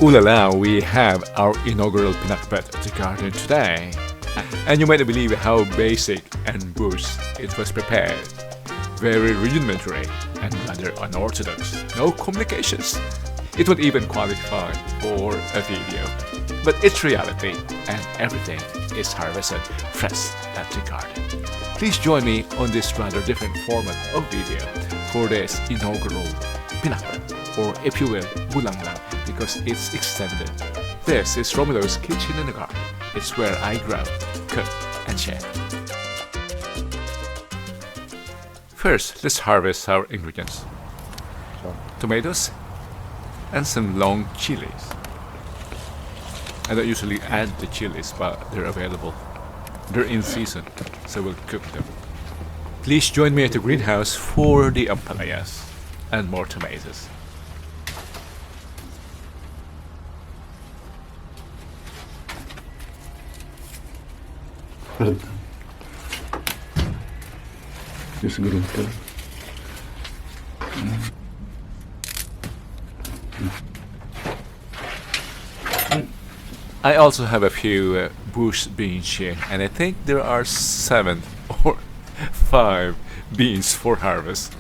Ooh la la, we have our inaugural Pinakbet Ikocano today. And you might believe how basic and bush it was prepared. Very rudimentary and rather unorthodox. No complications. It would even qualify for a video. But it's reality and everything is harvested fresh at the garden. Please join me on this rather different format of video for this inaugural Pinakbet, or if you will, Bulanglang, because it's extended. This is Romulo's Kitchen in the Garden. It's where I grow, cook, and share. First, let's harvest our ingredients. Tomatoes and some long chilies. I don't usually add the chilies, but they're available. They're in season, so we'll cook them. Please join me at the greenhouse for the ampalayas and more tomatoes. I also have a few bush beans here, and I think there are 7 or 5 beans for harvest.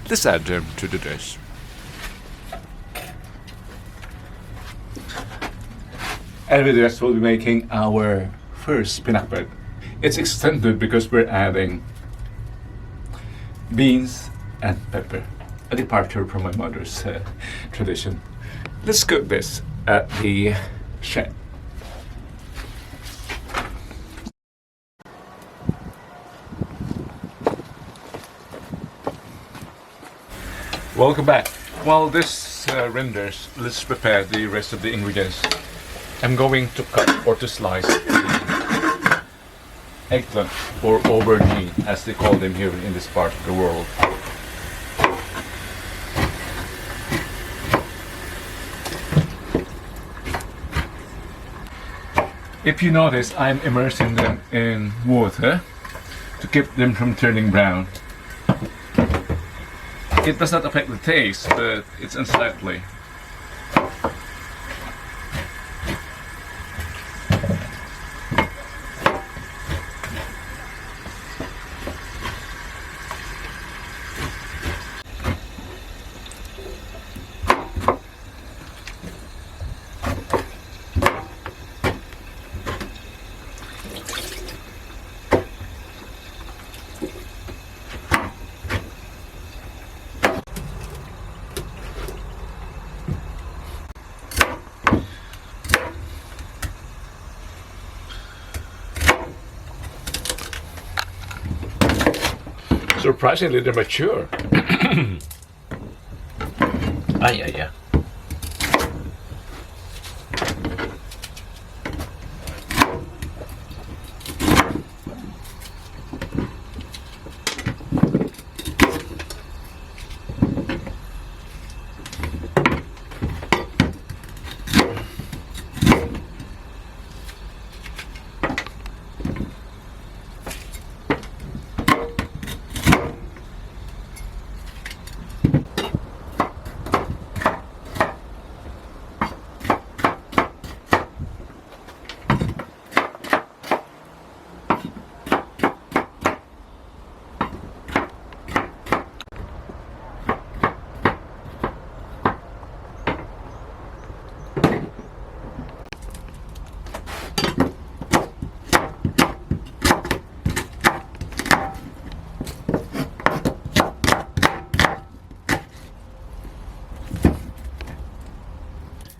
Let's add them to the dish. And with this, we'll be making our first pinakbet. It's extended because we're adding beans and pepper, a departure from my mother's tradition. Let's cook this at the shed. Welcome back. While this renders, let's prepare the rest of the ingredients. I'm going to cut or to slice the eggplant or aubergine, as they call them here in this part of the world. If you notice, I'm immersing them in water to keep them from turning brown. It does not affect the taste, but it's unsightly. Surprisingly, they're mature. Yeah.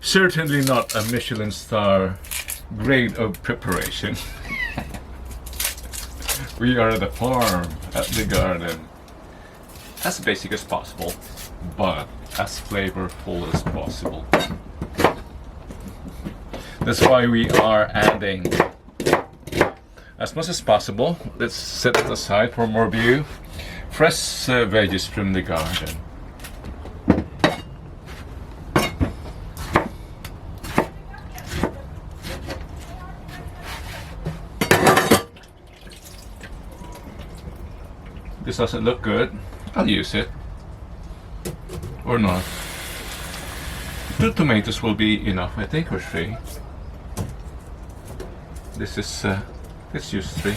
Certainly not a Michelin star grade of preparation. We are at the farm, at the garden. As basic as possible, but as flavorful as possible. That's why we are adding as much as possible. Let's set it aside for more view. Fresh veggies from the garden. This doesn't look good. I'll use it. Or not. 2 tomatoes will be enough, I think, or 3. This is, let's use 3.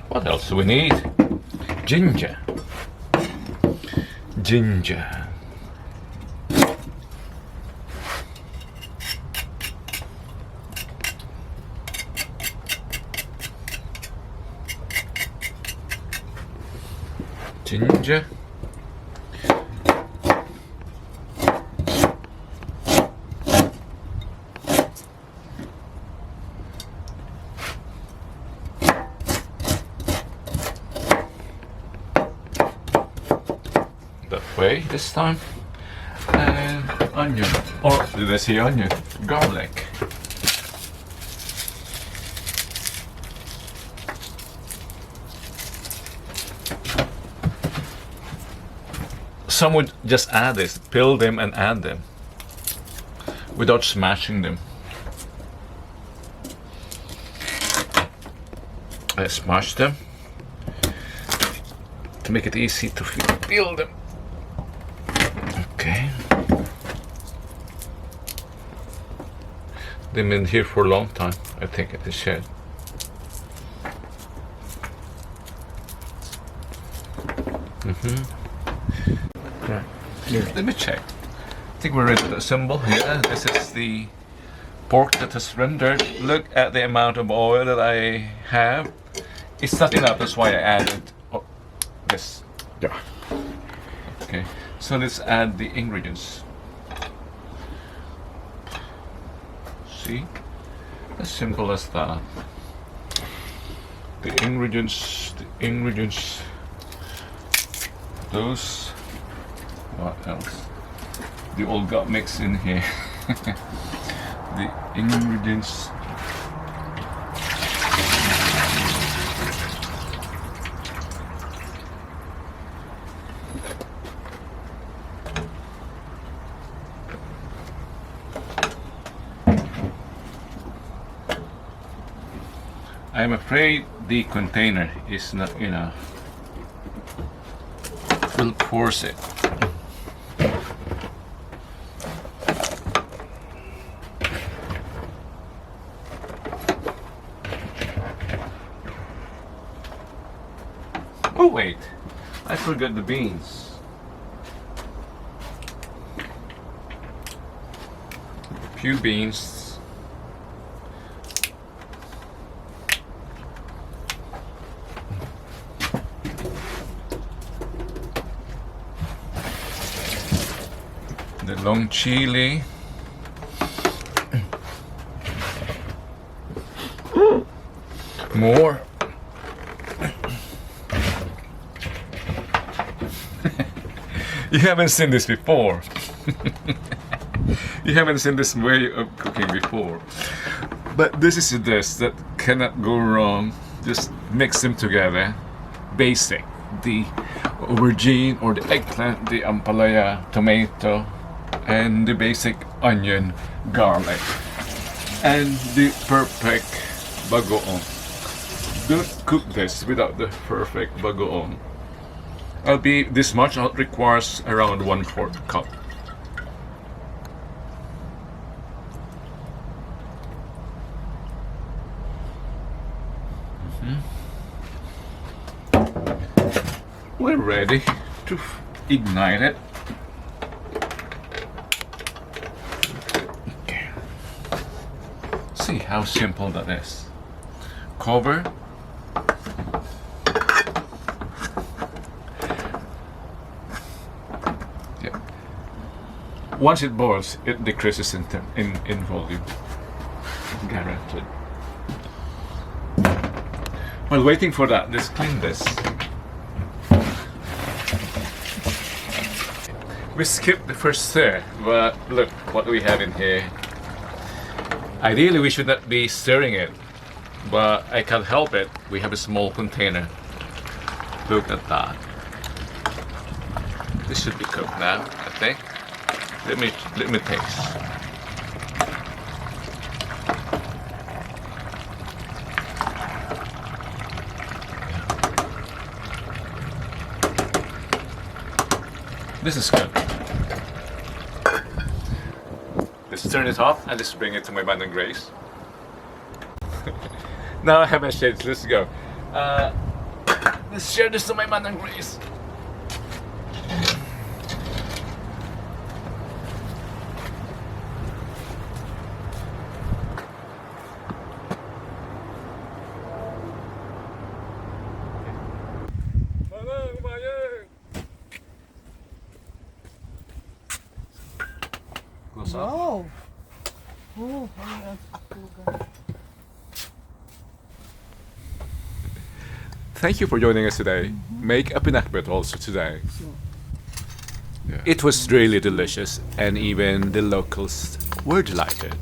What else do we need? Ginger. Ginger. Ginger. That way this time. And onion. Or did I say onion? Garlic. Some would just add this, peel them and add them without smashing them. I smash them to make it easy to peel them. Okay. They've been here for a long time, I think, at the shed. Right. Yeah. Let me check. I think we're ready to assemble. Yeah, this is the pork that has rendered. Look at the amount of oil that I have. It's not enough, that's why I added this. Yeah. Okay, so let's add the ingredients. See? As simple as that. The ingredients, those. What else? They all got mixed in here. The ingredients. I'm afraid the container is not enough. We'll force it. Oh wait, I forgot the beans. A few beans. The long chili. More. You haven't seen this before. You haven't seen this way of cooking before. But this is a dish that cannot go wrong. Just mix them together. Basic. The aubergine or the eggplant, the ampalaya, tomato, and the basic onion, garlic. And the perfect bagoong. Don't cook this without the perfect bagoong. This much requires around 1/4 cup. We're ready to ignite it. Okay. See how simple that is. Cover. Once it boils, it decreases in volume. Guaranteed. While waiting for that, let's clean this. We skipped the first stir, but look what we have in here. Ideally, we should not be stirring it, but I can't help it. We have a small container. Look at that. This should be cooked now, I think. Let me taste. This is good. Let's turn it off and let's bring it to my Manang Grace. Now I have my shades, let's go. Let's share this to my Manang Grace. Close up. Wow. Oh, ang lugar. Thank you for joining us today. Make a pinakbet also today. So, It was really delicious, and even the locals were delighted.